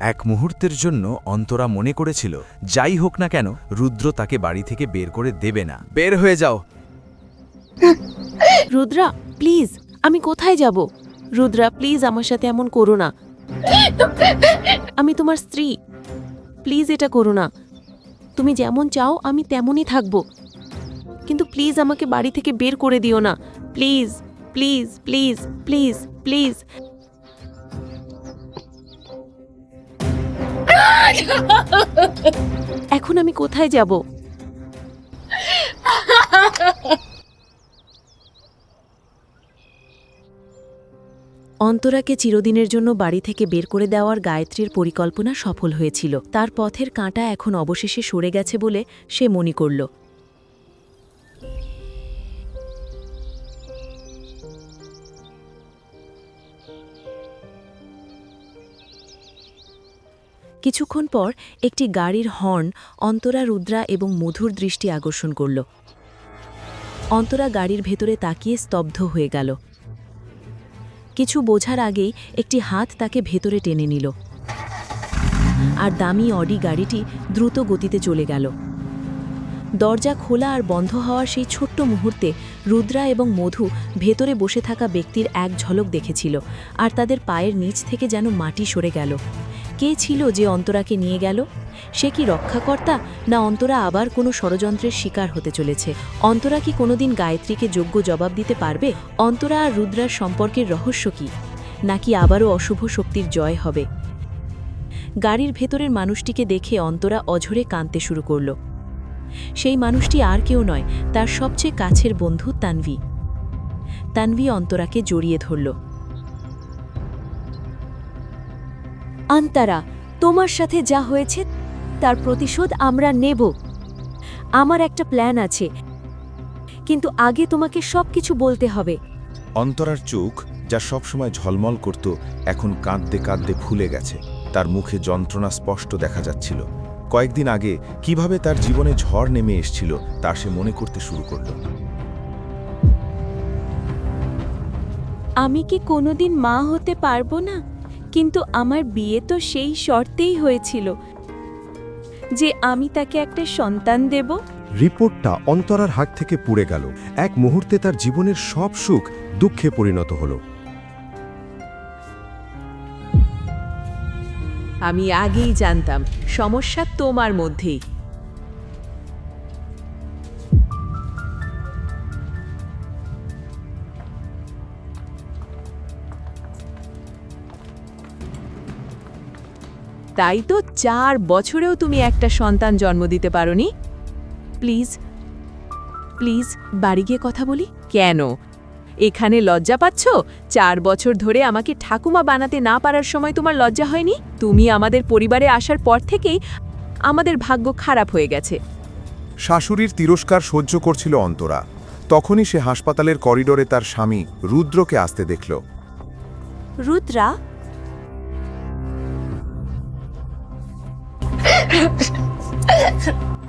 এক মুহূর্তের জন্য অন্তরা মনে করেছিল যাই হোক না কেন রুদ্র তাকে বাড়ি থেকে বের করে দেবে না। বের হয়ে যাও। রুদ্রা প্লিজ, আমি কোথায় যাব? রুদ্রা প্লিজ আমার সাথে এমন করো না। আমি তোমার স্ত্রী, প্লিজ এটা করো না। তুমি যেমন চাও আমি তেমনই থাকব, কিন্তু প্লিজ আমাকে বাড়ি থেকে বের করে দিও না। Please please please please please. এখন আমি কোথায় যাব? অন্তরাকে চিরদিনের জন্য বাড়ি থেকে বের করে দেওয়ার গায়ত্রীর পরিকল্পনা সফল হয়েছিল। তার পথের কাঁটা এখন অবশেষে সরে গেছে বলে সে মনে করল। কিছুক্ষণ পর একটি গাড়ির হর্ন অন্তরা, রুদ্রা এবং মধুর দৃষ্টি আকর্ষণ করল। অন্তরা গাড়ির ভেতরে তাকিয়ে স্তব্ধ হয়ে গেল। কিছু বোঝার আগেই একটি হাত তাকে ভেতরে টেনে নিল, আর দামি অডি গাড়িটি দ্রুত গতিতে চলে গেল। দরজা খোলা আর বন্ধ হওয়ার সেই ছোট্ট মুহূর্তে রুদ্রা এবং মধু ভেতরে বসে থাকা ব্যক্তির এক ঝলক দেখেছিল, আর তাদের পায়ের নিচ থেকে যেন মাটি সরে গেল। কে ছিল যে অন্তরাকে নিয়ে গেল? সে কি রক্ষাকর্তা, না অন্তরা আবার কোনো ষড়যন্ত্রের শিকার হতে চলেছে? অন্তরা কি কোনোদিন গায়ত্রীকে যোগ্য জবাব দিতে পারবে? অন্তরা আর রুদ্রার সম্পর্কের রহস্য কি? নাকি আবারও অশুভ শক্তির জয় হবে? গাড়ির ভেতরের মানুষটিকে দেখে অন্তরা অঝরে কাঁদতে শুরু করল। সেই মানুষটি আর কেউ নয়, তার সবচেয়ে কাছের বন্ধু তানভি। তানভি অন্তরাকে জড়িয়ে ধরল। অন্তরা, তোমার সাথে যা হয়েছে তার প্রতিশোধ আমরা নেব। আমার একটা প্ল্যান আছে, কিন্তু আগে তোমাকে সবকিছু বলতে হবে। অন্তরার চোখ, যা সবসময় ঝলমল করত, এখন কাঁদতে কাঁদতে ফুলে গেছে। তার মুখে যন্ত্রণা স্পষ্ট দেখা যাচ্ছিল। কয়েকদিন আগে কিভাবে তার জীবনে ঝড় নেমে এসেছিল তা সে মনে করতে শুরু করল। আমি কি কোনোদিন মা হতে পারবো না? কিন্তু আমার বিয়ে তো সেই শর্তেই হয়েছিল যে আমি তাকে একটা সন্তান দেব। রিপোর্টটা অন্তরার হাত থেকে পুড়ে গেল। এক মুহূর্তে তার জীবনের সব সুখ দুঃখে পরিণত হল। আমি আগেই জানতাম সমস্যা তোমার মধ্যেই। তাই তো 4 বছরেও তুমি একটা সন্তান জন্ম দিতে পারোনি। প্লিজ প্লিজ বাড়ি গিয়ে কথা বলি। কেন এখানে লজ্জা পাচ্ছ? 4 বছর ধরে আমাকে ঠাকুমা বানাতে না পারার সময় তোমার লজ্জা হয়নি? তুমি আমাদের পরিবারে আসার পর থেকেই আমাদের ভাগ্য খারাপ হয়ে গেছে। শাশুড়ির তিরস্কার সহ্য করছিল অন্তরা। তখনই সে হাসপাতালের করিডোরে তার স্বামী রুদ্রকে আসতে দেখল। রুদ্রা,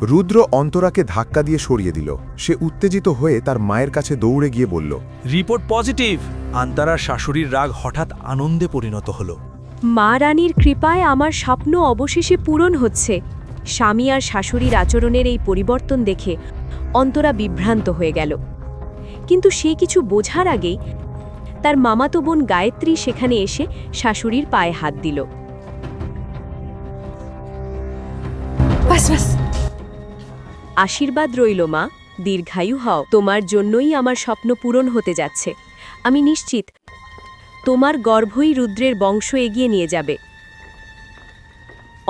রুদ্র অন্তরাকে ধাক্কা দিয়ে সরিয়ে দিল। সে উত্তেজিত হয়ে তার মায়ের কাছে দৌড়ে গিয়ে বলল, রিপোর্ট পজিটিভ। আন্তারার শাশুড়ির রাগ হঠাৎ আনন্দে পরিণত হলো। মা রানীর কৃপায় আমার স্বপ্ন অবশেষে পূরণ হচ্ছে। স্বামী আর শাশুড়ির আচরণের এই পরিবর্তন দেখে অন্তরা বিভ্রান্ত হয়ে গেল। কিন্তু সে কিছু বোঝার আগেই তার মামাতো বোন গায়ত্রী সেখানে এসে শাশুড়ির পায়ে হাত দিল। আশীর্বাদ রইল মা, দীর্ঘায়ু হও। তোমার জন্যই আমার স্বপ্ন পূরণ হতে যাচ্ছে। আমি নিশ্চিত তোমার গর্ভই রুদ্রের বংশ এগিয়ে নিয়ে যাবে।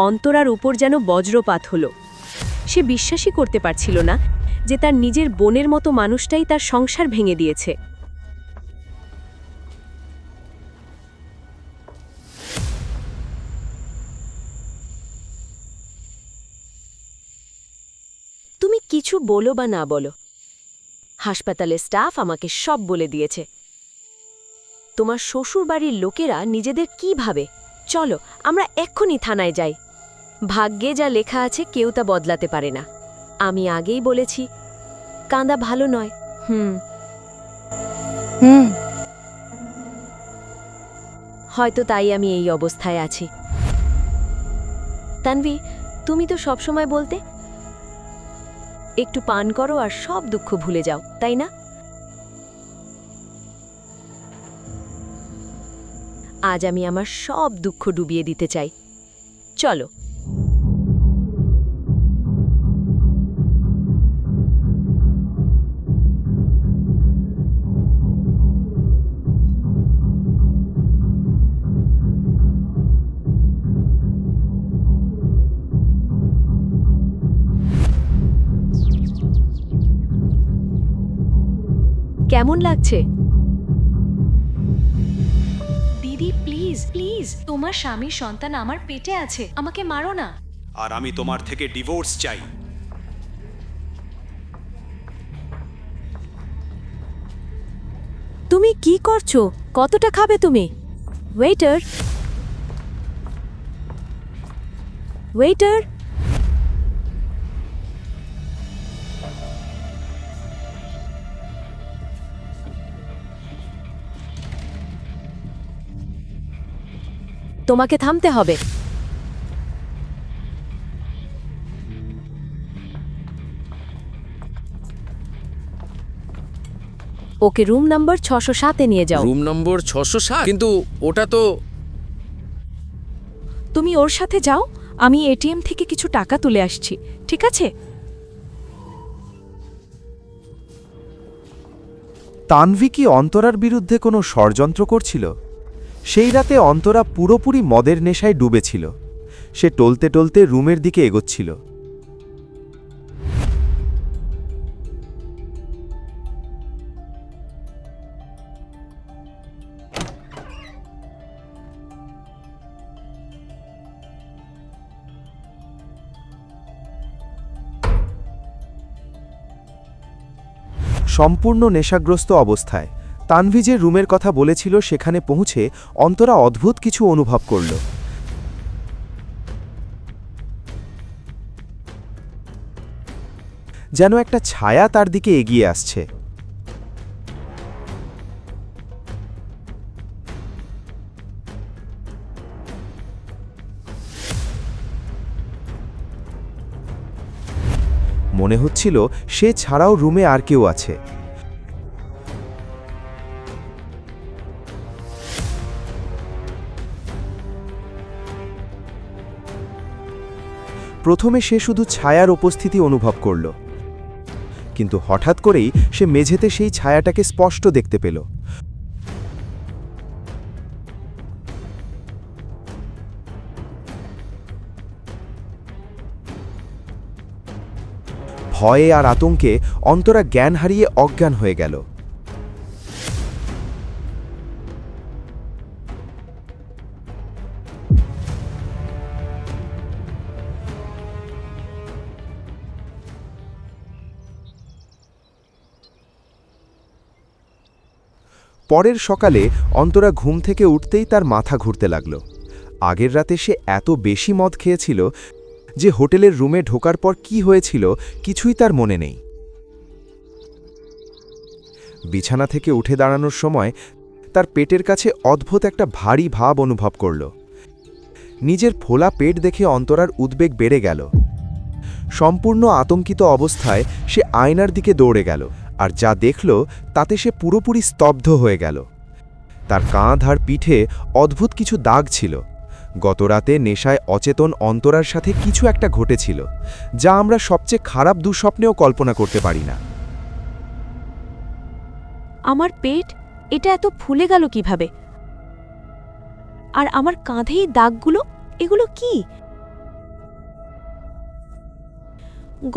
অন্তরার উপর যেন বজ্রপাত হলো। সে বিশ্বাসই করতে পারছিল না যে তার নিজের বোনের মতো মানুষটাই তার সংসার ভেঙে দিয়েছে। তুমি কিছু বলো বা না বলো, হাসপাতালের স্টাফ আমাকে সব বলে দিয়েছে। তোমার শ্বশুরবাড়ির লোকেরা নিজেদের কি ভাবে? চলো আমরা এক্ষুনি থানায় যাই। ভাগ্যে যা লেখা আছে কেউ তা বদলাতে পারে না। আমি আগেই বলেছি, কাঁদা ভালো নয়। হয়তো তাই আমি এই অবস্থায় আছি। তানভি, তুমি তো সব সময় বলতে একটু পান করো আর সব দুঃখ ভুলে যাও, তাই না? আজ আমি আমার সব দুঃখ ডুবিয়ে দিতে চাই। চলো। কেমন লাগছে? দিদি প্লিজ প্লিজ, তোমার স্বামীর সন্তান আমার পেটে আছে, আমাকে মারো না। আর আমি তোমার থেকে ডিভোর্স চাই। তুমি কি করছো? কতটা খাবে তুমি? Waiter, waiter. তোমাকে থামতে হবে। ওকে রুম নাম্বার 607-এ নিয়ে যাও। Room number 607? কিন্তু ওটা তো... তুমি ওর সাথে যাও, আমি এটিএম থেকে কিছু টাকা তুলে আসছি, ঠিক আছে? তানভি কি অন্তরার বিরুদ্ধে কোনো ষড়যন্ত্র করছিল? সেই রাতে অন্তরা পুরোপুরি মদের নেশায় ডুবেছিল। সে টলতে টলতে রুমের দিকে এগোচ্ছিল। সম্পূর্ণ নেশাগ্রস্ত অবস্থায় তানভি যে রুমের কথা বলেছিল সেখানে পৌঁছে অন্তরা অদ্ভুত কিছু অনুভব করল। যেন একটা ছায়া তার দিকে এগিয়ে আসছে। মনে হচ্ছিল সে ছাড়াও রুমে আর কেউ আছে। প্রথমে সে শুধু ছায়ার উপস্থিতি অনুভব করল, কিন্তু হঠাৎ করেই সে মেঝেতে সেই ছায়াটাকে স্পষ্ট দেখতে পেল। ভয়ে আর আতঙ্কে অন্তরা জ্ঞান হারিয়ে অজ্ঞান হয়ে গেল। পরের সকালে অন্তরা ঘুম থেকে উঠতেই তার মাথা ঘুরতে লাগল। আগের রাতে সে এত বেশি মদ খেয়েছিল যে হোটেলের রুমে ঢোকার পর কি হয়েছিল কিছুই তার মনে নেই। বিছানা থেকে উঠে দাঁড়ানোর সময় তার পেটের কাছে অদ্ভুত একটা ভারী ভাব অনুভব করল। নিজের ফোলা পেট দেখে অন্তরার উদ্বেগ বেড়ে গেল। সম্পূর্ণ আতঙ্কিত অবস্থায় সে আয়নার দিকে দৌড়ে গেল, আর যা দেখল তাতে সে পুরোপুরি স্তব্ধ হয়ে গেল। তার কাঁধ আর পিঠে অদ্ভুত কিছু দাগ ছিল। গতরাতে নেশায় অচেতন অন্তরার সাথে কিছু একটা ঘটেছিল, যা আমরা সবচেয়ে খারাপ দুঃস্বপ্নেও কল্পনা করতে পারি না। আমার পেট এটা এত ফুলে গেল কিভাবে? আর আমার কাঁধেই দাগগুলো, এগুলো কি?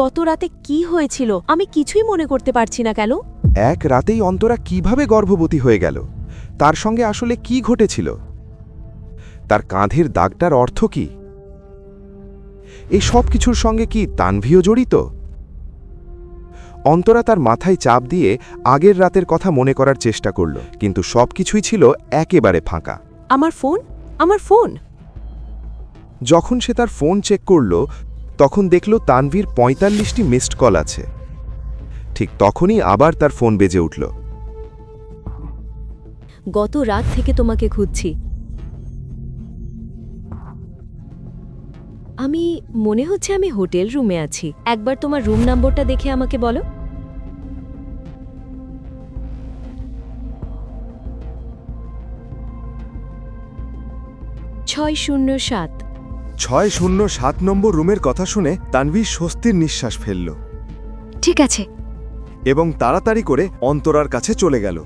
গত রাতে কি হয়েছিল আমি কিছুই মনে করতে পারছি না কেন? এক রাতেই অন্তরা কিভাবে গর্ভবতী হয়ে গেল? তার সঙ্গে আসলে কি ঘটেছিল? তার কাঁধের দাগটার অর্থ কি? এই সব কিছুর সঙ্গে কি তানভিও জড়িত? অন্তরা তার মাথায় চাপ দিয়ে আগের রাতের কথা মনে করার চেষ্টা করল, কিন্তু সবকিছুই ছিল একেবারে ফাঁকা। আমার ফোন, আমার ফোন! যখন সে তার ফোন চেক করল তখন দেখল তানভীর ৪৫টি মিসড কল আছে। ঠিক তখনই আবার তার ফোন বেজে উঠল। গত রাত থেকে তোমাকে খুঁজছি। আমি মনে হচ্ছে আমি হোটেল রুমে আছি। একবার তোমার রুম নম্বরটা দেখে আমাকে বলো। ছয় 07। 607 নম্বর রুমের কথা শুনে তানভীর স্বস্তির নিঃশ্বাস ফেলল ঠিক আছে। এবং তাড়াতাড়ি করে অন্তরার কাছে চলে গেল।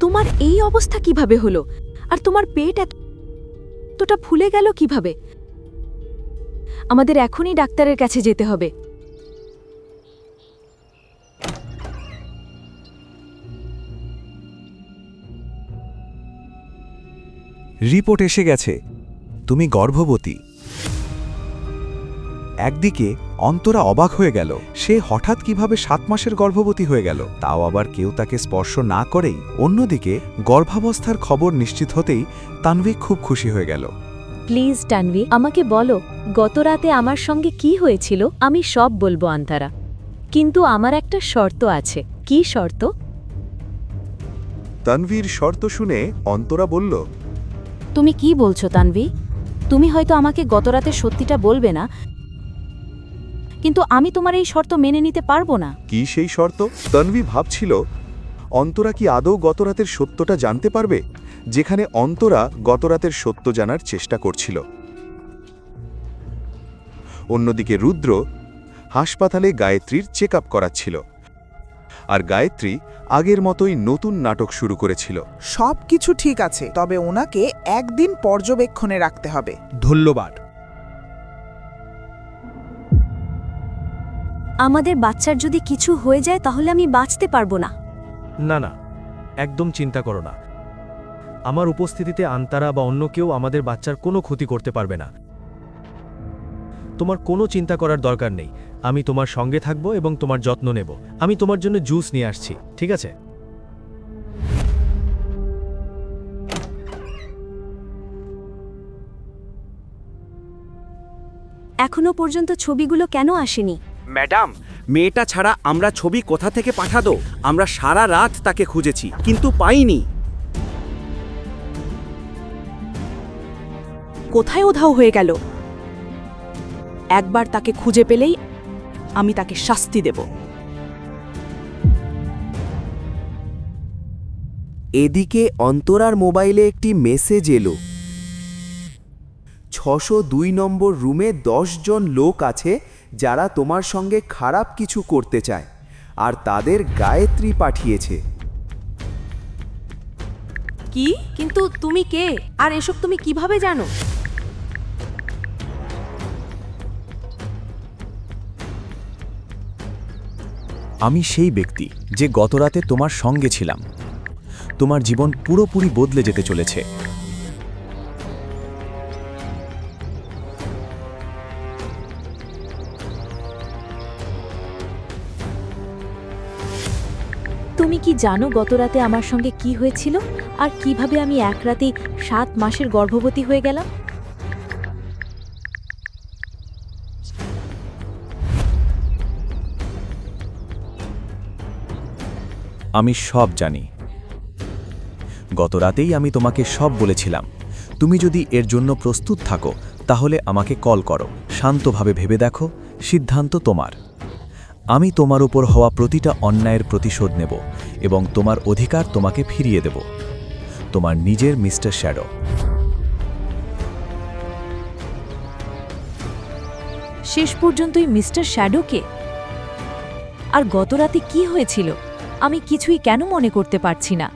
তোমার এই অবস্থা কিভাবে হলো? আর তোমার পেট এতটা ফুলে গেল কিভাবে? আমাদের এখনই ডাক্তারের কাছে যেতে হবে। রিপোর্ট এসে গেছে, তুমি গর্ভবতী। একদিকে অন্তরা অবাক হয়ে গেল, সে হঠাৎ কিভাবে 7 মাসের গর্ভবতী হয়ে গেল, তাও আবার কেউ তাকে স্পর্শ না করেই। অন্যদিকে গর্ভাবস্থার খবর নিশ্চিত হতেই তানভী খুব খুশি হয়ে গেল। প্লিজ তানভী, আমাকে বলো গত রাতে আমার সঙ্গে কি হয়েছিল। আমি সব বলবো আন্তারা, কিন্তু আমার একটা শর্ত আছে। কি শর্ত? তানভীর শর্ত শুনে অন্তরা বলল, তুমি কি বলছো তানভী? তুমি হয়তো আমাকে গতরাতে সত্যিটা বলবে না, কিন্তু আমি তোমার এই শর্ত মেনে নিতে পারবো না। কি সেই শর্ত? তানভী ভাবছিল অন্তরা কি আদৌ গতরাতের সত্যটা জানতে পারবে, যেখানে অন্তরা গতরাতের সত্য জানার চেষ্টা করছিল। অন্যদিকে রুদ্র হাসপাতালে গায়ত্রীর চেক আপ করাচ্ছিল, আর গায়ত্রী আগের মতোই নতুন নাটক শুরু করেছিল। সব কিছু ঠিক আছে, তবে ওনাকে একদিন পর্যবেক্ষণে রাখতে হবে। ধন্যবাদ। আমাদের বাচ্চার যদি কিছু হয়ে যায় তাহলে আমি বাঁচতে পারবো না। না না, একদম চিন্তা করো না। আমার উপস্থিতিতে আন্তারা বা অন্য কেউ আমাদের বাচ্চার কোনো ক্ষতি করতে পারবে না। তোমার কোনো চিন্তা করার দরকার নেই। আমি তোমার সঙ্গে থাকব এবং তোমার যত্ন নেব। আমি তোমার জন্য জুস নিয়ে আসছি, ঠিক আছে? এখনো পর্যন্ত ছবিগুলো কেন আসেনি? ম্যাডাম, মেয়েটা ছাড়া আমরা ছবি কোথা থেকে পাঠাবো? আমরা সারা রাত তাকে খুঁজেছি, কিন্তু পাইনি। কোথায় উধাও হয়ে গেল? একবার তাকে খুঁজে পেলেই আমি তাকে শাস্তি দেব। এদিকে অন্তরার মোবাইলে একটি মেসেজ এলো। 602 নম্বর রুমে 10 জন লোক আছে যারা তোমার সঙ্গে খারাপ কিছু করতে চায়, আর তাদের গায়ত্রী পাঠিয়েছে। কি? কিন্তু তুমি কে? আর এসব তুমি কিভাবে জানো? আমি সেই ব্যক্তি যে গতরাতে তোমার সঙ্গে ছিলাম। তোমার জীবন পুরোপুরি বদলে যেতে চলেছে। তুমি কি জানো গতরাতে আমার সঙ্গে কি হয়েছিল, আর কিভাবে আমি এক রাতেই 7 মাসের গর্ভবতী হয়ে গেলাম? আমি সব জানি। গতরাতেই আমি তোমাকে সব বলেছিলাম। তুমি যদি এর জন্য প্রস্তুত থাকো তাহলে আমাকে কল করো। শান্তভাবে ভেবে দেখো, সিদ্ধান্ত তোমার। আমি তোমার উপর হওয়া প্রতিটা অন্যায়ের প্রতিশোধ নেব এবং তোমার অধিকার তোমাকে ফিরিয়ে দেব। তোমার নিজের মিস্টার শ্যাডো। শেষ পর্যন্তই মিস্টার শ্যাডোকে? আর গতরাতে কি হয়েছিল আমি কিছুই কেন মনে করতে পারছি না?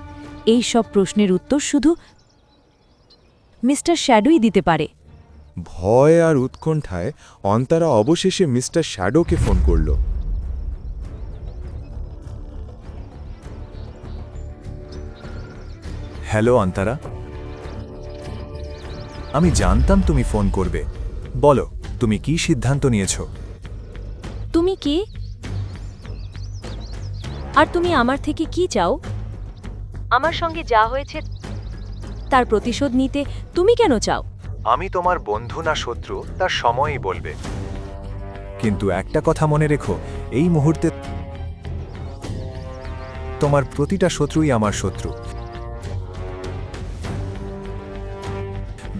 এই সব প্রশ্নের উত্তর শুধু মিস্টার শ্যাডোই দিতে পারে। ভয় আর উৎকণ্ঠায় অন্তরা অবশেষে মিস্টার শ্যাডোকে ফোন করল। হ্যালো অন্তরা, আমি জানতাম তুমি ফোন করবে। বলো, তুমি কি সিদ্ধান্ত নিয়েছো? তুমি কে? আর তুমি আমার থেকে কি চাও? আমার সঙ্গে যা হয়েছে তার প্রতিশোধ নিতে তুমি কেন চাও? আমি তোমার বন্ধু না শত্রু তার সময়ই বলবে, কিন্তু একটা কথা মনে রেখো, এই মুহূর্তে তোমার প্রতিটা শত্রুই আমার শত্রু।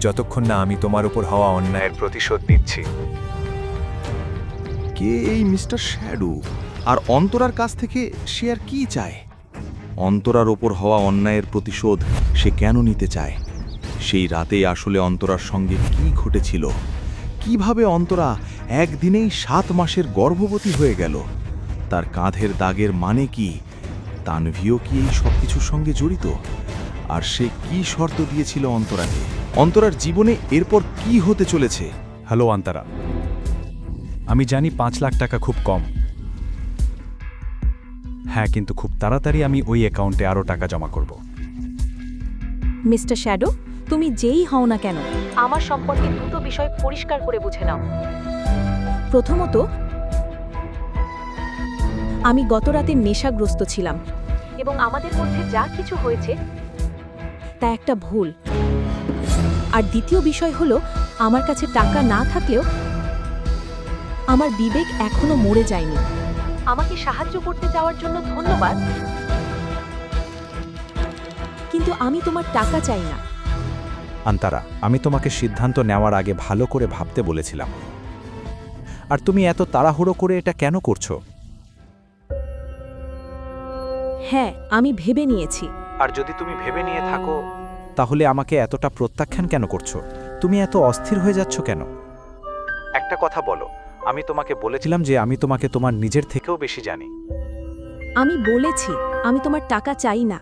যতক্ষণ না আমি তোমার উপর হওয়া অন্যায়ের প্রতিশোধ নিচ্ছি। কে এই মিস্টার শ্যাডো, আর অন্তরার কাছ থেকে সে আর কি চায়? অন্তরার ওপর হওয়া অন্যায়ের প্রতিশোধ সে কেন নিতে চায়? সেই রাতেই আসলে অন্তরার সঙ্গে কি ঘটেছিল? কিভাবে অন্তরা একদিনেই 7 মাসের গর্ভবতী হয়ে গেল? তার কাঁধের দাগের মানে কি? তানভীও কি এই সব কিছুর সঙ্গে জড়িত? আর সে কি শর্ত দিয়েছিল অন্তরাকে? অন্তরার জীবনে এরপর কি হতে চলেছে? হ্যালো অন্তরা, আমি জানি 5 লাখ টাকা খুব কম। হ্যাঁ, কিন্তু খুব তাড়াতাড়ি আমি ওই অ্যাকাউন্টে আরও টাকা জমা করব। মিস্টার শ্যাডো, তুমি যেই হও না কেন, আমার সম্পর্কে দুটো বিষয় পরিষ্কার করে বুঝে নাও। প্রথমত, আমি গত রাতে নেশাগ্রস্ত ছিলাম এবং আমাদের মধ্যে যা কিছু হয়েছে তা একটা ভুল। আর দ্বিতীয় বিষয় হলো, আমার কাছে টাকা না থাকলেও আমার বিবেক এখনো মরে যায়নি। আমাকে সাহায্য করতে যাওয়ার জন্য ধন্যবাদ, কিন্তু আমি তোমার টাকা চাই না। অন্তরা, আমি তোমাকে সিদ্ধান্ত নেওয়ার আগে ভালো করে ভাবতে বলেছিলাম। আর তুমি এত তাড়াহুড়ো করে এটা কেন করছো? হ্যাঁ, আমি ভেবে নিয়েছি। আর যদি তুমি ভেবে নিয়ে থাকো, তাহলে আমাকে এতটা প্রত্যাখ্যান কেন করছো? তুমি এত অস্থির হয়ে যাচ্ছ কেন? একটা কথা বলো, আমি তোমাকে বলেছিলাম যে আমি তোমাকে তোমার নিজের থেকেও বেশি জানি। আমি বলেছি আমি তোমার টাকা চাই না।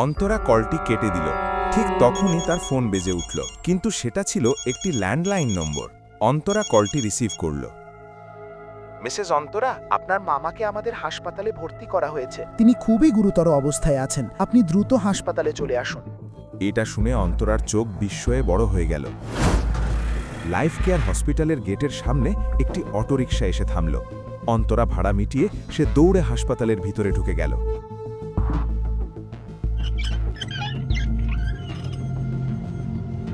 অন্তরা কলটি কেটে দিল। ঠিক তখনই তার ফোন বেজে উঠল, কিন্তু সেটা ছিল একটি ল্যান্ডলাইন নম্বর। অন্তরা কলটি রিসিভ করল। মিসেস অন্তরা, আপনার মামাকে আমাদের হাসপাতালে ভর্তি করা হয়েছে। তিনি খুবই গুরুতর অবস্থায় আছেন, আপনি দ্রুত হাসপাতালে চলে আসুন। এটা শুনে অন্তরার চোখ বিস্ময়ে বড় হয়ে গেল। লাইফ কেয়ার হসপিটালের গেটের সামনে একটি অটোরিকশা এসে থামল। অন্তরা ভাড়া মিটিয়ে সে দৌড়ে হাসপাতালের ভিতরে ঢুকে গেল।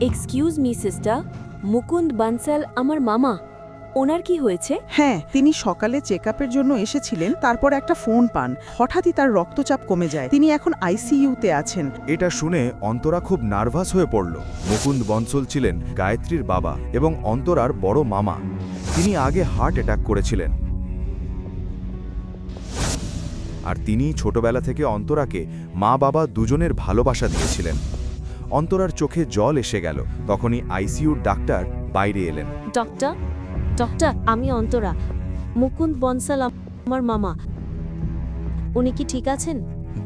Excuse me sister, Mukund Bansal আমার মামা। ওনার কি হয়েছে? হ্যাঁ, তিনি সকালে চেকআপের জন্য এসেছিলেন, তারপর একটা ফোন পান। হঠাৎই তার রক্তচাপ কমে যায়, তিনি এখন আইসিইউতে আছেন। এটা শুনে অন্তরা খুব নার্ভাস হয়ে পড়ল। মুকুন্দ বনসল ছিলেন গায়ত্রীর বাবা এবং অন্তরার বড় মামা। তিনি আগে হার্ট অ্যাটাক করেছিলেন, আর তিনি ছোটবেলা থেকে অন্তরাকে মা বাবা দুজনের ভালোবাসা দিয়েছিলেন। অন্তরার চোখে জল এসে গেল। তখনই আইসিইউর ডাক্তার বাইরে এলেন। ডক্টর, ডক্টর, আমি অন্তরা। মুকুন্দ বনসাল আমার মামা। উনি কি ঠিক আছেন?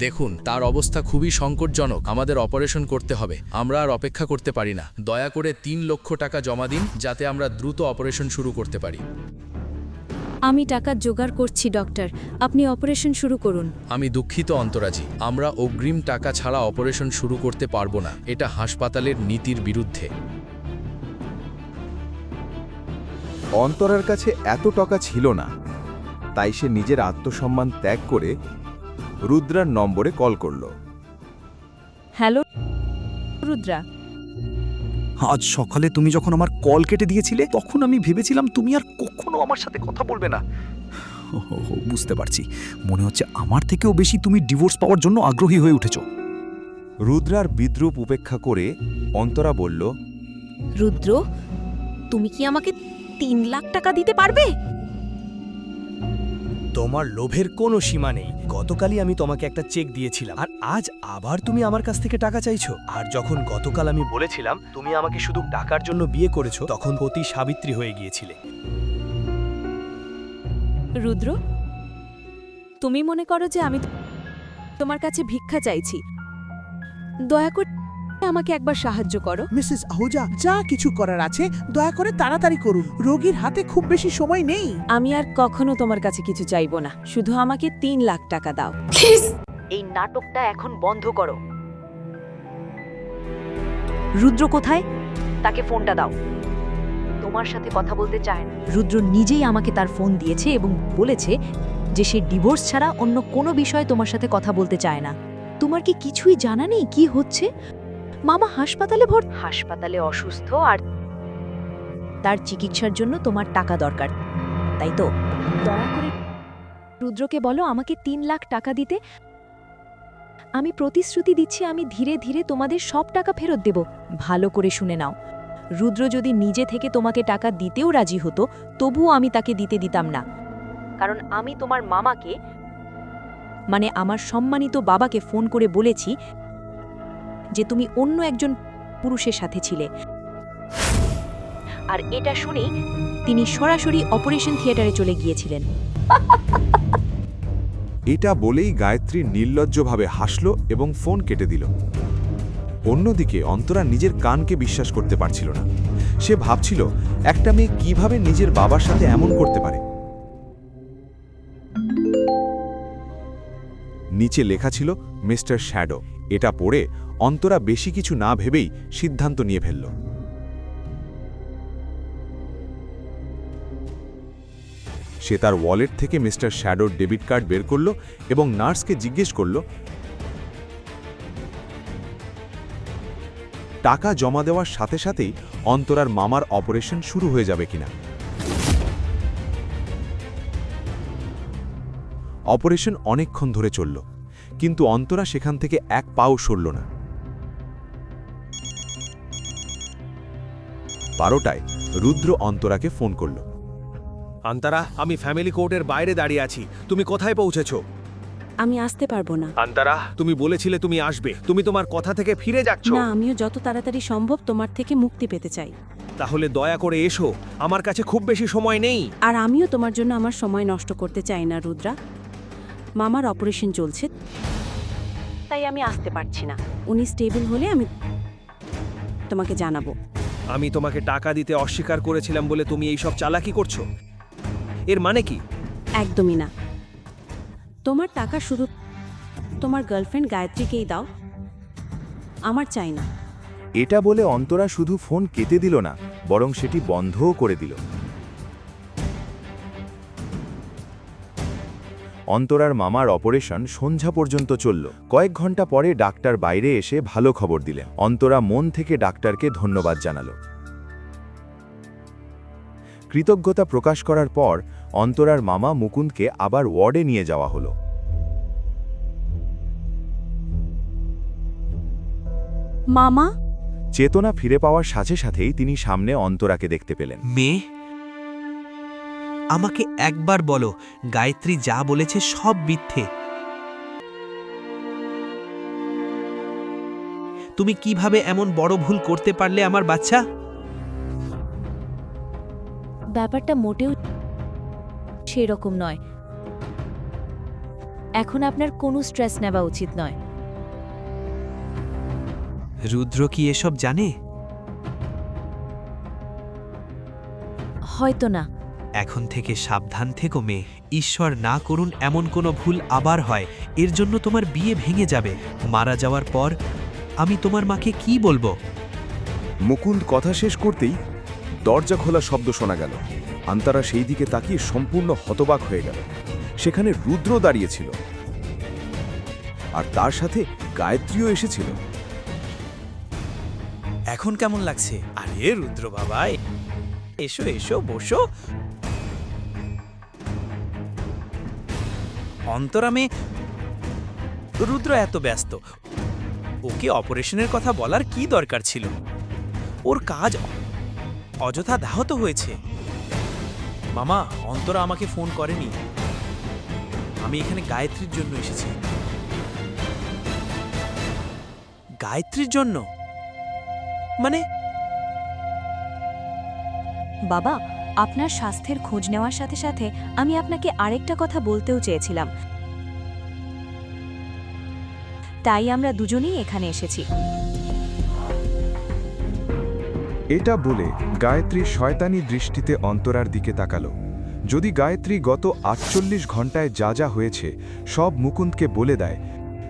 দেখুন, তার অবস্থা খুবই সংকটজনক। আমাদের অপারেশন করতে হবে। আমরা আর অপেক্ষা করতে পারি না। দয়া করে 3 লক্ষ টাকা জমা দিন, যাতে আমরা দ্রুত অপারেশন শুরু করতে পারি। আমি টাকা জোগাড় করছি ডক্টর, আপনি অপারেশন শুরু করুন। আমি দুঃখিত অন্তরাজি, আমরা অগ্রিম টাকা ছাড়া অপারেশন শুরু করতে পারবো না। এটা হাসপাতালের নীতির বিরুদ্ধে। অন্তরার কাছে এত টাকা ছিল না, তাই সে নিজের আত্মসম্মান ত্যাগ করে রুদ্রার নম্বরে কল করল। হ্যালো রুদ্রা, আজ সকালে তুমি যখন আমার কল কেটে দিয়েছিলে, তখন আমি ভেবেছিলাম তুমি আর কখনো আমার সাথে কথা বলবে না। বুঝতে পারছি, মনে হচ্ছে আমার থেকেও বেশি তুমি ডিভোর্স পাওয়ার জন্য আগ্রহী হয়ে উঠেছ। রুদ্রার বিদ্রূপ উপেক্ষা করে অন্তরা বলল, রুদ্র, তুমি কি আমাকে 3 লাখ টাকা দিতে পারবে? তোমার লোভের কোনো সীমা নেই। গতকালই আমি তোমাকে একটা চেক দিয়েছিলাম, আর আজ আবার তুমি আমার কাছ থেকে টাকা চাইছো। আর যখন গতকাল আমি বলেছিলাম তুমি আমাকে শুধু টাকার জন্য বিয়ে করেছো, তখন অতি সাবিত্রী হয়ে গিয়েছিলে। রুদ্র, তুমি মনে করো যে আমি তোমার কাছে ভিক্ষা চাইছি? দয়া করে আমাকে একবার সাহায্য করো। মিসেস আহুজা, যা কিছু করার আছে দয়া করে তাড়াতাড়ি করুন, রোগীর হাতে খুব বেশি সময় নেই। আমি আর কখনো তোমার কাছে কিছু চাইবো না, শুধু আমাকে 3 লাখ টাকা দাও। এই নাটকটা এখন বন্ধ করো। রুদ্র কোথায়? তাকে ফোনটা দাও। তোমার সাথে কথা বলতে চায় না। রুদ্র নিজেই আমাকে তার ফোন দিয়েছে এবং বলেছে যে সে ডিভোর্স ছাড়া অন্য কোনো বিষয়ে তোমার সাথে কথা বলতে চায় না। তোমার কি কিছুই জানা নেই কি হচ্ছে? মামা হাসপাতালে অসুস্থ, আর তার চিকিৎসার জন্য তোমার টাকা দরকার, তাই তো? দয়া করে রুদ্রকে বলো আমাকে 3 লাখ টাকা দিতে। আমি প্রতিশ্রুতি দিচ্ছি আমি ধীরে ধীরে তোমাদের সব টাকা ফেরত দেব। ভালো করে শুনে নাও, রুদ্র যদি নিজে থেকে তোমাকে টাকা দিতেও রাজি হতো তবুও আমি তাকে দিতাম না, কারণ আমি তোমার মামাকে মানে আমার সম্মানিত বাবাকে ফোন করে বলেছি যে তুমি অন্য একজন পুরুষের সাথে ছিলে, আর এটা শুনেই তিনি সরাসরি অপারেশন থিয়েটারে চলে গিয়েছিলেন। এটা বলেই গায়ত্রী নির্লজ্জভাবে হাসল এবং ফোন কেটে দিল। অন্যদিকে অন্তরা নিজের কানকে বিশ্বাস করতে পারছিল না। সে ভাবছিল একটা মেয়ে কিভাবে নিজের বাবার সাথে এমন করতে পারে। নিচে লেখা ছিল মিস্টার শ্যাডো। এটা পড়ে অন্তরা বেশি কিছু না ভেবেই সিদ্ধান্ত নিয়ে ফেলল। সে তার ওয়ালেট থেকে মিস্টার শ্যাডোর ডেবিট কার্ড বের করল এবং নার্সকে জিজ্ঞেস করল টাকা জমা দেওয়ার সাথে সাথেই অন্তরার মামার অপারেশন শুরু হয়ে যাবে কিনা। অপারেশন অনেকক্ষণ ধরে চলল, কিন্তু অন্তরা সেখান থেকে এক পাও সরল না। 12টায় রুদ্র অন্তরাকে ফোন করল। আন্তারা, আমি ফ্যামিলি কোর্টের বাইরে দাঁড়িয়ে আছি, তুমি কোথায় পৌঁছেছো? আমি আসতে পারবো না। আন্তারা, তুমি বলেছিলে তুমি আসবে, তুমি তোমার কথা থেকে ফিরে যাচ্ছ। না, আমিও যত তাড়াতাড়ি সম্ভব তোমার থেকে মুক্তি পেতে চাই। তাহলে দয়া করে এসো, আমার কাছে খুব বেশি সময় নেই। আর আমিও তোমার জন্য আমার সময় নষ্ট করতে চাই না রুদ্রা। মামার অপারেশন চলছে, তাই আমি আসতে পারছি না। উনি স্টেবল হলে আমি তোমাকে জানাবো। আমি তোমাকে টাকা দিতে অস্বীকার করেছিলাম বলে তুমি এই সব চালাকি করছো, এর মানে কি? একদমই না। তোমার টাকা শুধু তোমার গার্লফ্রেন্ড গায়ত্রীকেই দাও, আমার চাই না। এটা বলে অন্তরা শুধু ফোন কেটে দিল না, বরং সেটি বন্ধও করে দিল। অন্তরার মামার অপারেশন সন্ধ্যা পর্যন্ত চলল। কয়েক ঘন্টা পরে ডাক্তার বাইরে এসে ভালো খবর দিলেন। অন্তরা মন থেকে ডাক্তারকে ধন্যবাদ জানাল। কৃতজ্ঞতা প্রকাশ করার পর অন্তরার মামা মুকুন্দকে আবার ওয়ার্ডে নিয়ে যাওয়া হলো। মামা, চেতনা ফিরে পাওয়ার সাথে সাথেই তিনি সামনে অন্তরাকে দেখতে পেলেন। মেয়ে, আমাকে একবার বলো, গায়ত্রী যা বলেছে সব মিথ্যে। তুমি কিভাবে এমন বড় ভুল করতে পারলে আমার বাচ্চা? ব্যাপারটা মোটেও সেরকম নয়। এখন আপনার কোনো স্ট্রেস নেওয়া উচিত নয়। রুদ্র কি এসব জানে? হয়তো না। এখন থেকে সাবধান থেকো মেয়ে। ঈশ্বর না করুন এমন কোনো ভুল আবার হয়, এর জন্য তোমার বিয়ে ভেঙে যাবে। মারা যাওয়ার পর আমি তোমার মাকে কি বলবো? মুকুন্দ কথা শেষ করতেই দরজা খোলা শব্দ শোনা গেল। আন্তারা সেই দিকে তাকিয়ে সম্পূর্ণ হতবাক হয়ে গেল। সেখানে রুদ্র দাঁড়িয়েছিল, আর তার সাথে গায়ত্রীও এসেছিল। এখন কেমন লাগছে? আরে রুদ্র বাবা, এসো এসো, বসো। অন্তরামে রুদ্র এত ব্যস্ত, ওকে অপারেশনের কথা বলার কি দরকার ছিল? ওর কাজ অযথা ব্যাহত হয়েছে। মামা, অন্তরা আমাকে ফোন করেনি। আমি এখানে গায়ত্রীর জন্য এসেছি। গায়ত্রীর জন্য? মানে? বাবা, আপনার স্বাস্থ্যের খোঁজ নেওয়ার সাথে সাথে আমি আপনাকে আরেকটা কথা বলতেও চেয়েছিলাম, তাই আমরা দুজনেই এখানে এসেছি। এটা বলে গায়ত্রী শয়তানি দৃষ্টিতে অন্তরার দিকে তাকালো। যদি গায়ত্রী গত 48 ঘন্টায় যা যা হয়েছে সব মুকুন্দকে বলে দেয়,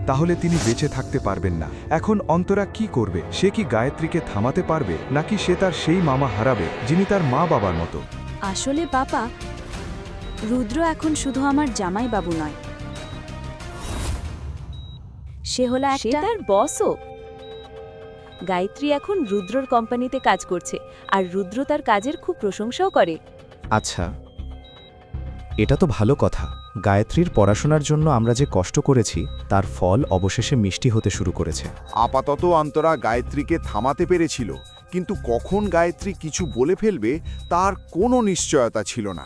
তাহলে তিনি বেঁচে থাকতে পারবেন না। এখন অন্তরা কি করবে? সে কি গায়ত্রীকে থামাতে পারবে, নাকি সে তার সেই মামা হারাবে যিনি তার মা বাবার মতো? আসলে বাবা, রুদ্র এখন শুধু আমার জামাই বাবু নয়, সে হলো একটা তার বসও। গায়ত্রী এখন রুদ্রর কোম্পানিতে কাজ করছে, আর রুদ্র তার কাজের খুব প্রশংসাও করে। আচ্ছা, এটা তো ভালো কথা। গায়ত্রীর পড়াশোনার জন্য আমরা যে কষ্ট করেছি তার ফল অবশেষে মিষ্টি হতে শুরু করেছে। আপাতত অন্তরা গায়ত্রীকে থামাতে পেরেছিল, কিন্তু কখন গায়ত্রী কিছু বলে ফেলবে তার কোনো নিশ্চয়তা ছিল না।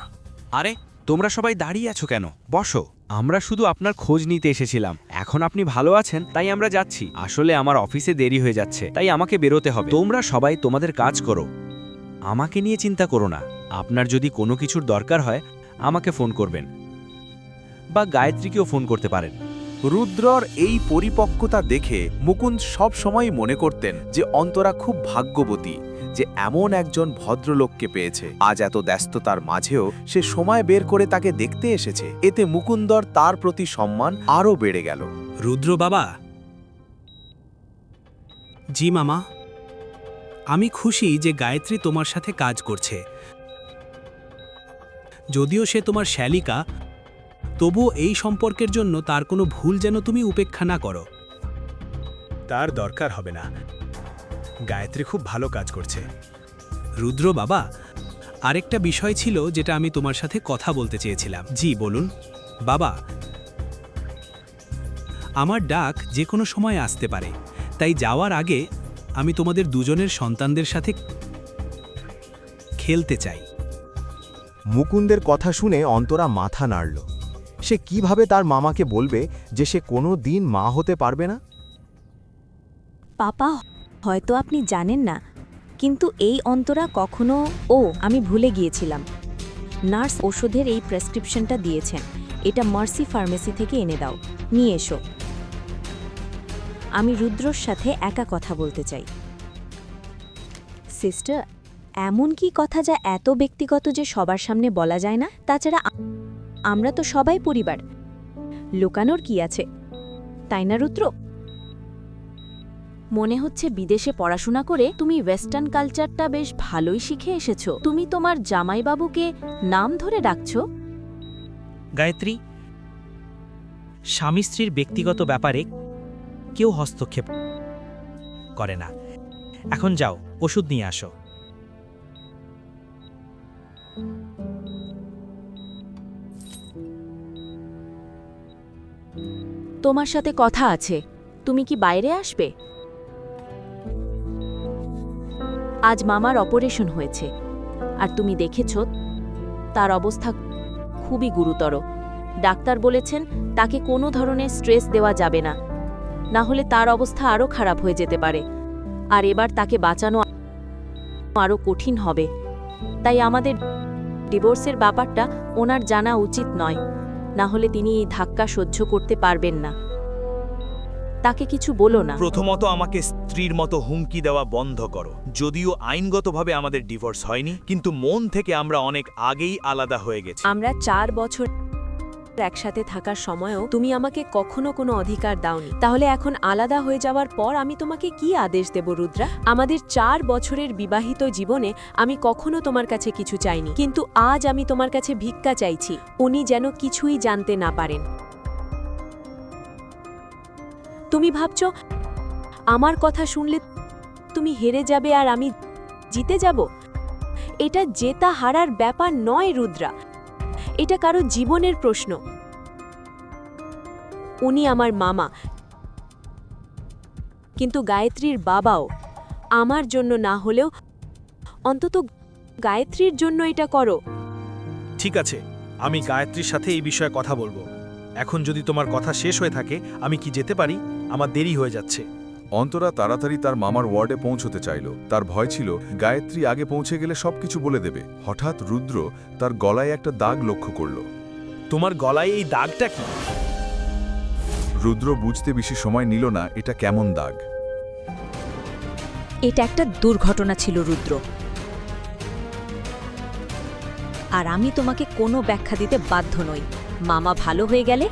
আরে তোমরা সবাই দাঁড়িয়ে আছো কেন? বসো। আমরা শুধু আপনার খোঁজ নিতে এসেছিলাম। এখন আপনি ভালো আছেন তাই আমরা যাচ্ছি। আসলে আমার অফিসে দেরি হয়ে যাচ্ছে, তাই আমাকে বেরোতে হবে। তোমরা সবাই তোমাদের কাজ করো, আমাকে নিয়ে চিন্তা করো না। আপনার যদি কোনো কিছুর দরকার হয় আমাকে ফোন করবেন, বা গায়ত্রীকেও ফোন করতে পারেন। রুদ্রর এই পরিপক্কতা দেখে মুকুন্দ সব সময় মনে করতেন যে অন্তরা খুব ভাগ্যবতী যে এমন একজন ভদ্রলোককে পেয়েছে। আজ এত ব্যস্ততার মাঝেও সে সময় বের করে তাকে দেখতে এসেছে। এতে মুকুন্দর তার প্রতি সম্মান আরও বেড়ে গেল। রুদ্র বাবা। জি মামা, আমি খুশি যে গায়ত্রী তোমার সাথে কাজ করছে। যদিও সে তোমার শ্যালিকা, তবুও এই সম্পর্কের জন্য তার কোনো ভুল যেন তুমি উপেক্ষা না করো। তার দরকার হবে না, গায়ত্রী খুব ভালো কাজ করছে। রুদ্র বাবা, আরেকটা বিষয় ছিল যেটা আমি তোমার সাথে কথা বলতে চেয়েছিলাম। জি বলুন। বাবা, আমার ডাক যে কোনো সময় আসতে পারে, তাই যাওয়ার আগে আমি তোমাদের দুজনের সন্তানদের সাথে খেলতে চাই। মুকুন্দের কথা শুনে অন্তরা মাথা নাড়ল। সে কিভাবে তার মামাকে বলবে যে সে কোনো দিন মা হতে পারবে না? পাপা, হয়তো আপনি জানেন না, কিন্তু এই অন্তরা কখনো আমি ভুলে গিয়েছিলাম। নার্স ওষুধের এই প্রেসক্রিপশনটা দিয়েছেন, এটা মার্সি ফার্মেসি থেকে এনে দাও, নিয়ে এসো। আমি রুদ্রর সাথে একা কথা বলতে চাই। সিস্টার, এমন কি কথা যা এত ব্যক্তিগত যে সবার সামনে বলা যায় না? তাছাড়া আমরা তো সবাই পরিবার, লুকানোর কি আছে, তাই না রুদ্র? মনে হচ্ছে বিদেশে পড়াশোনা করে তুমি ওয়েস্টার্ন কালচারটা বেশ ভালোই শিখে এসেছো। তুমি তোমার জামাইবাবুকে নাম ধরে ডাকছো? গায়ত্রী, স্বামী স্ত্রীর ব্যক্তিগত ব্যাপারে কেউ হস্তক্ষেপ করে না। এখন যাও, ওষুধ নিয়ে আসো। তোমার সাথে কথা আছে, তুমি কি বাইরে আসবে? আজ মামার অপারেশন হয়েছে, আর তুমি দেখেছ তার অবস্থা খুবই গুরুতর। ডাক্তার বলেছেন তাকে কোনো ধরনের স্ট্রেস দেওয়া যাবে না, না হলে তার অবস্থা আরও খারাপ হয়ে যেতে পারে, আর এবার তাকে বাঁচানো আরও কঠিন হবে। তাই আমাদের ডিভোর্সের ব্যাপারটা ওনার জানা উচিত নয়, না হলে তিনি এই ধাক্কা সহ্য করতে পারবেন না। তাকে কিছু বলো না। প্রথমত আমাকে স্ত্রীর মতো হুমকি দেওয়া বন্ধ করো। যদিও আইনগতভাবে আমাদের ডিভোর্স হয়নি, কিন্তু মন থেকে আমরা অনেক আগেই আলাদা হয়ে গেছি। আমরা 4 বছর একসাথে থাকার সময়ও তুমি আমাকে কখনো কোনো অধিকার দাওনি। তাহলে এখন আলাদা হয়ে যাওয়ার পর আমি তোমাকে কি আদেশ দেব রুদ্রা? আমাদের 4 বছরের বিবাহিত জীবনে আমি কখনো তোমার কাছে কিছু চাইনি, কিন্তু আজ আমি তোমার কাছে ভিক্ষা চাইছি। উনি যেন কিছুই জানতে না পারেন। তুমি ভাবছো আমার কথা শুনলে তুমি হেরে যাবে আর আমি জিতে যাব? এটা জেতা হারার ব্যাপার নয় রুদ্রা, এটা কারো জীবনের প্রশ্ন। উনি আমার মামা, কিন্তু গায়ত্রীর বাবাও। আমার জন্য না হলেও অন্তত গায়ত্রীর জন্য এটা করো। ঠিক আছে, আমি গায়ত্রীর সাথে এই বিষয়ে কথা বলবো। এখন যদি তোমার কথা শেষ হয়ে থাকে, আমি কি যেতে পারি? আমার দেরি হয়ে যাচ্ছে। অন্তরা তাড়াতাড়ি তার মামার ওয়ার্ডে পৌঁছতে চাইল। তার ভয় ছিল গায়ত্রী আগে পৌঁছে গেলে সবকিছু বলে দেবে। হঠাৎ রুদ্র তার গলায় একটা দাগ লক্ষ্য করল। তোমার গলায় এই দাগটা কি? রুদ্র বুঝতে বেশি সময় নিল না এটা কেমন দাগ। এটা একটা দুর্ঘটনা ছিল রুদ্র, আর আমি তোমাকে কোনো ব্যাখ্যা দিতে বাধ্য নই। মামা ভালো হয়ে গেলে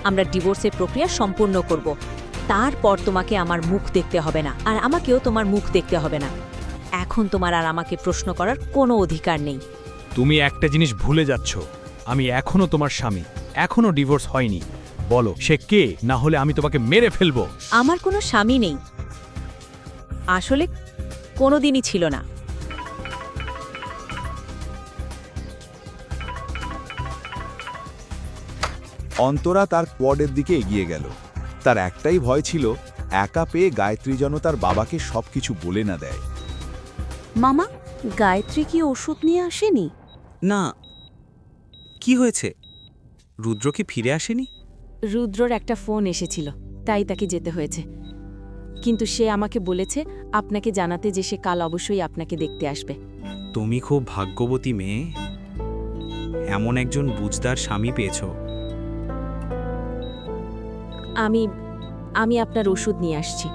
আমরা ডিভোর্সের প্রক্রিয়া সম্পূর্ণ করব। তারপর তোমাকে আমার মুখ দেখতে হবে না, আর আমাকেও তোমার মুখ দেখতে হবে না। এখন তোমার আর আমাকে প্রশ্ন করার কোনো অধিকার নেই। তুমি একটা জিনিস ভুলে যাচ্ছ, আমি এখনো তোমার স্বামী, এখনো ডিভোর্স হয়নি। বলো সে কে, না হলে আমি তোমাকে মেরে ফেলবো। আমার কোনো স্বামী নেই, আসলে কোনোদিনই ছিল না। অন্তরা তার কোয়ার্ডের দিকে এগিয়ে গেল। তার একটাই ভয় ছিল, একা পেয়ে গায়ত্রী যেন তার বাবাকে সবকিছু বলে না দেয়। মামা, গায়ত্রী কি ওষুধ নিয়ে আসেনি? না, কি হয়েছে? রুদ্র কি ফিরে আসেনি? রুদ্রর একটা ফোন এসেছিল, তাই তাকে যেতে হয়েছে। কিন্তু সে আমাকে বলেছে আপনাকে জানাতে যে সে কাল অবশ্যই আপনাকে দেখতে আসবে। তুমি খুব ভাগ্যবতী মেয়ে, এমন একজন বুঝদার স্বামী পেয়েছ। আমি আপনার ওষুধ নিয়ে আসছি।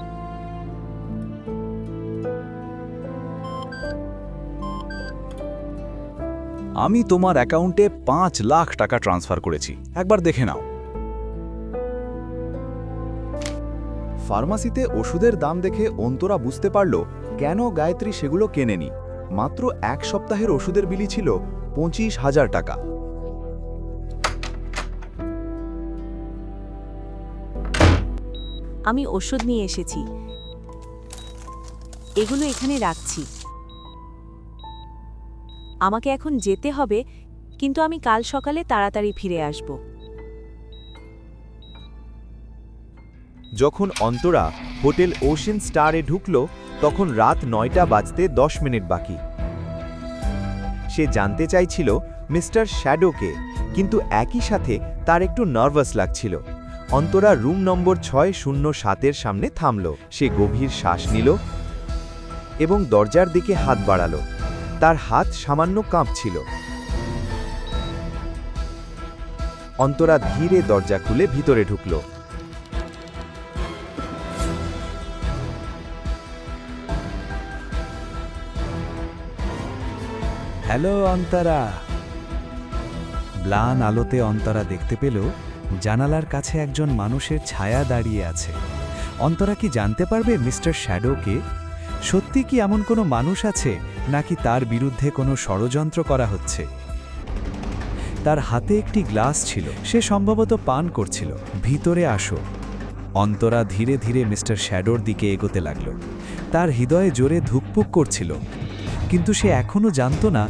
আমি তোমার অ্যাকাউন্টে 5 লাখ টাকা ট্রান্সফার করেছি, একবার দেখে নাও। ফার্মাসিতে ওষুধের দাম দেখে অন্তরা বুঝতে পারল কেন গায়ত্রী সেগুলো কেনেনি। মাত্র 1 সপ্তাহের ওষুধের বিলি ছিল 25,000 টাকা। আমি ওষুধ নিয়ে এসেছি, এগুলো এখানে রাখছি। আমাকে এখন যেতে হবে, কিন্তু আমি কাল সকালে তাড়াতাড়ি ফিরে আসব। যখন অন্তরা হোটেল ওশেন স্টারে ঢুকল, তখন রাত 9টা বাজতে 10 মিনিট বাকি। সে জানতে চাইছিল মিস্টার শ্যাডোকে, কিন্তু একই সাথে তার একটু নার্ভাস লাগছিল। অন্তরা রুম নম্বর 607-এর সামনে থামল। সে গভীর শ্বাস নিল এবং দরজার দিকে হাত বাড়াল। তার হাত সামান্য কাঁপছিল। অন্তরা ধীরে দরজা খুলে ভিতরে ঢুকল। হ্যালো অন্তরা। ম্লান আলোতে অন্তরা দেখতে পেল জানালার কাছে একজন মানুষের ছায়া দাঁড়িয়ে আছে। অন্তরা কি জানতে পারবে মিস্টার শ্যাডোকে? সত্যি কি এমন কোনো মানুষ আছে, নাকি তার বিরুদ্ধে কোনো ষড়যন্ত্র করা হচ্ছে? তার হাতে একটি গ্লাস ছিল, সে সম্ভবত পান করছিল। ভিতরে আসো। অন্তরা ধীরে ধীরে মিস্টার শ্যাডোর দিকে এগোতে লাগল। তার হৃদয়ে জোরে ধুকপুক করছিল, কিন্তু সে এখনো জানত না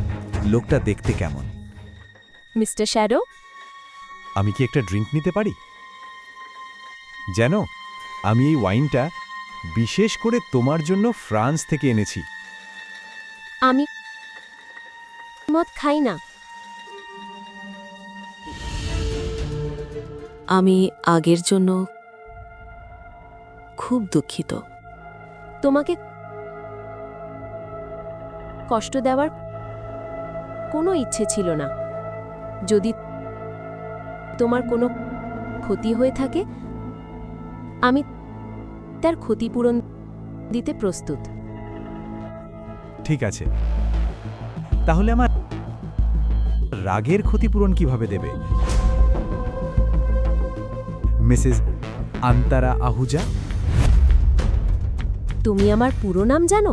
লোকটা দেখতে কেমন। মিস্টার শ্যাডো, আমি কি একটা ড্রিঙ্ক নিতে পারি? জানো, আমি এই ওয়াইনটা বিশেষ করে তোমার জন্য ফ্রান্স থেকে এনেছি। আমি মদ খাই না। আমি আগের জন্য খুব দুঃখিত। তোমাকে কষ্ট দেওয়ার কোনো ইচ্ছে ছিল না। যদি তোমার কোনো ক্ষতি হয়ে থাকে, আমি তার ক্ষতিপূরণ দিতে প্রস্তুত। ঠিক আছে, তাহলে আমার রাগের ক্ষতিপূরণ কিভাবে দেবে মিসেস আন্তরা আহুজা? তুমি আমার পুরো নাম জানো?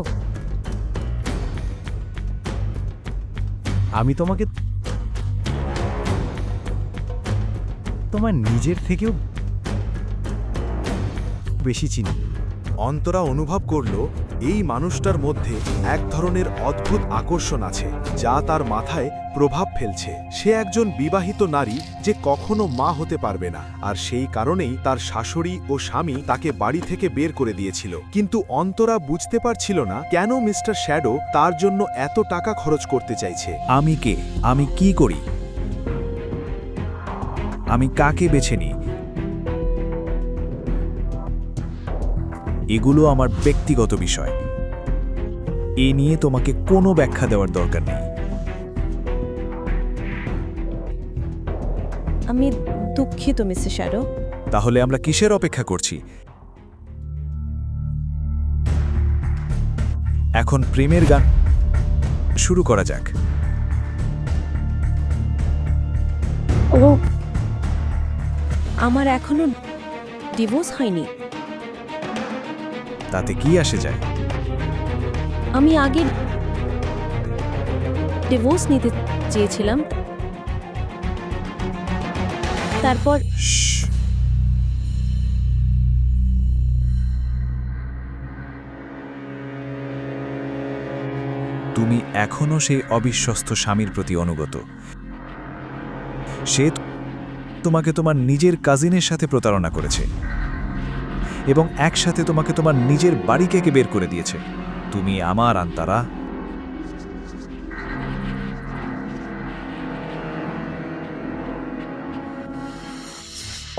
আমি তোমাকে তোমার নিজের থেকেও বেশি চিনি। অন্তরা অনুভব করল এই মানুষটার মধ্যে এক ধরনের অদ্ভুত আকর্ষণ আছে, যা তার মাথায় প্রভাব ফেলছে। সে একজন বিবাহিত নারী যে কখনো মা হতে পারবে না, আর সেই কারণেই তার শাশুড়ি ও স্বামী তাকে বাড়ি থেকে বের করে দিয়েছিল। কিন্তু অন্তরা বুঝতে পারছিল না কেন মিস্টার শ্যাডো তার জন্য এত টাকা খরচ করতে চাইছে। আমি কে? আমি কি করি? আমি কাকে বেছে নিই? এগুলো আমার ব্যক্তিগত বিষয়। এ নিয়ে তোমাকে কোনো ব্যাখ্যা দেওয়ার দরকার নেই। আমি দুঃখিত মিস্টার শ্যাডো। তাহলে আমরা কিসের অপেক্ষা করছি? এখন প্রেমের গান শুরু করা যাক। আমার এখনো ডিভোর্স হয়নি। তাতে কি আসে যায়? আমি আগে ডিভোর্স নিতে চেয়েছিলাম, তারপর তুমি এখনো সেই অবিশ্বস্ত স্বামীর প্রতি অনুগত। সে তোমাকে তোমার নিজের কাজিনের সাথে প্রতারণা করেছে এবং একসাথে তোমাকে তোমার নিজের বাড়ি থেকে বের করে দিয়েছে। তুমি আমার আন্তারা।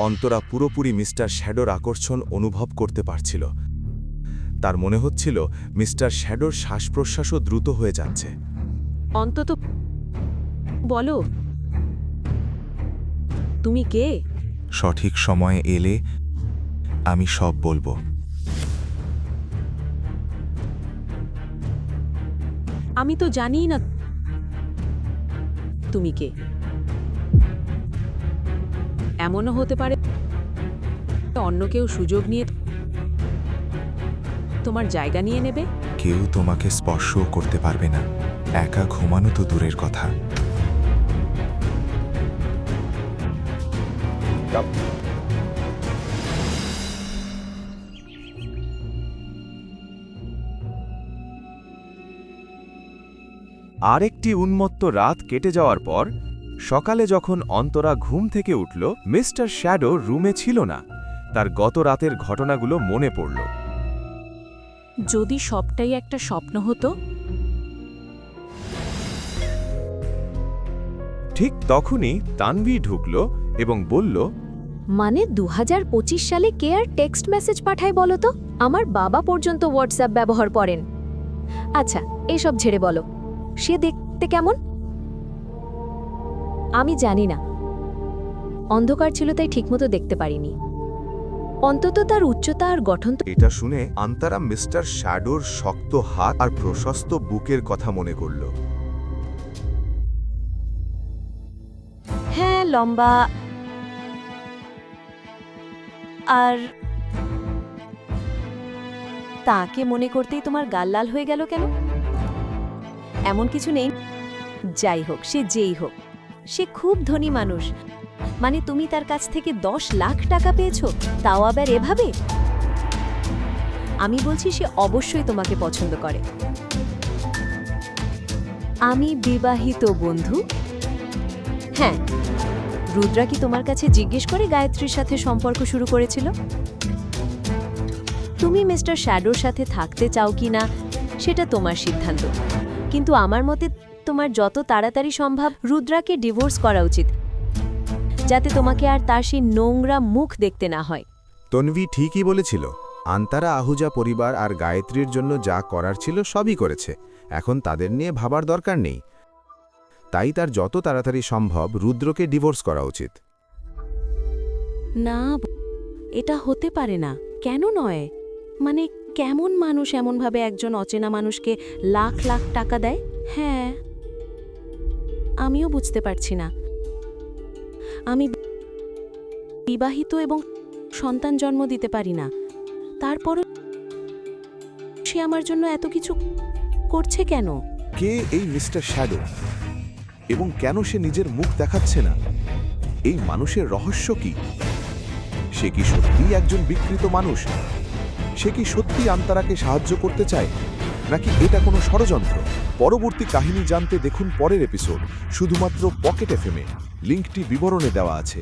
অন্তরা পুরোপুরি মিস্টার শ্যাডোর আকর্ষণ অনুভব করতে পারছিল। তার মনে হচ্ছিল মিস্টার শ্যাডোর শ্বাস প্রশ্বাসও দ্রুত হয়ে যাচ্ছে। অন্তত বলো, তুমি কে? সঠিক সময়ে এলে আমি সব বলবো। আমি তো জানিই না তুমি কে। এমনও হতে পারে অন্য কেউ সুযোগ নিয়ে তোমার জায়গা নিয়ে নেবে। কেউ তোমাকে স্পর্শও করতে পারবে না, একা ঘুমানো তো দূরের কথা। আরেকটি উন্মত্ত রাত কেটে যাওয়ার পর সকালে যখন অন্তরা ঘুম থেকে উঠল, মিস্টার শ্যাডো রুমে ছিল না। তার গত রাতের ঘটনাগুলো মনে পড়ল। যদি সবটাই একটা স্বপ্ন হতো। ঠিক তখনই তানভি ঢুকল এবং বলল, মানে 2025 সালে কে আর টেক্সট মেসেজ পাঠায় বলো তো? আমার বাবা পর্যন্ত হোয়াটসঅ্যাপ ব্যবহার করেন। আচ্ছা, এসব ছেড়ে বলো, সে দেখতে কেমন? আমি জানি না, অন্ধকার ছিল তাই ঠিকমতো দেখতে পারিনি। অন্তত তার উচ্চতা আর গঠন তো। এটা শুনে আন্তারা মিস্টার শ্যাডোর শক্ত হাত আর প্রশস্ত বুকের কথা মনে করল। হ্যাঁ, লম্বা আর তাকে মনে করতেই তোমার গাল লাল হয়ে গেল কেন? এমন কিছু নেই। যাই হোক, সে যেই হোক, সে খুব ধনী মানুষ। মানে তুমি তার কাছ থেকে 10 লাখ টাকা পেয়েছো, তাও আবার এভাবে? আমি বলছি সে অবশ্যই তোমাকে পছন্দ করে। আমি বিবাহিত বন্ধু। হ্যাঁ, রুদ্রা কি তোমার কাছে জিজ্ঞেস করে গায়ত্রীর সাথে সম্পর্ক শুরু করেছিল? তুমি মিস্টার শ্যাডোর সাথে থাকতে চাও কি না সেটা তোমার সিদ্ধান্ত, কিন্তু আমার মতে তোমার যত তাড়াতাড়ি সম্ভব রুদ্রাকে ডিভোর্স করা উচিত, যাতে তোমাকে আর তার সেই নোংরা মুখ দেখতে না হয়। তন্বী ঠিকই বলেছিল। আন্তারা আহুজা পরিবার আর গায়ত্রীর জন্য যা করার ছিল সবই করেছে। এখন তাদের নিয়ে ভাবার দরকার নেই। তাই তার যত তাড়াতাড়ি সম্ভব রুদ্রকে ডিভোর্স করা উচিত। না, এটা হতে পারে না। কেন নয়? মানে কেমন মানুষ এমনভাবে একজন অচেনা মানুষকে লাখ লাখ টাকা দেয়? হ্যাঁ, আমিও বুঝতে পারছি না। আমি বিবাহিত এবং সন্তান জন্ম দিতে পারি না, তারপরও সে আমার জন্য এত কিছু করছে কেন? কে এই মিস্টার শ্যাডো এবং কেন সে নিজের মুখ দেখাচ্ছে না? এই মানুষের রহস্য কি? সে কি সত্যিই একজন বিকৃত মানুষ? সে কি সত্যি আন্তারাকে সাহায্য করতে চায়, নাকি এটা কোনো ষড়যন্ত্র? পরবর্তী কাহিনী জানতে দেখুন পরের এপিসোড শুধুমাত্র পকেট এফএমে। লিঙ্কটি বিবরণে দেওয়া আছে।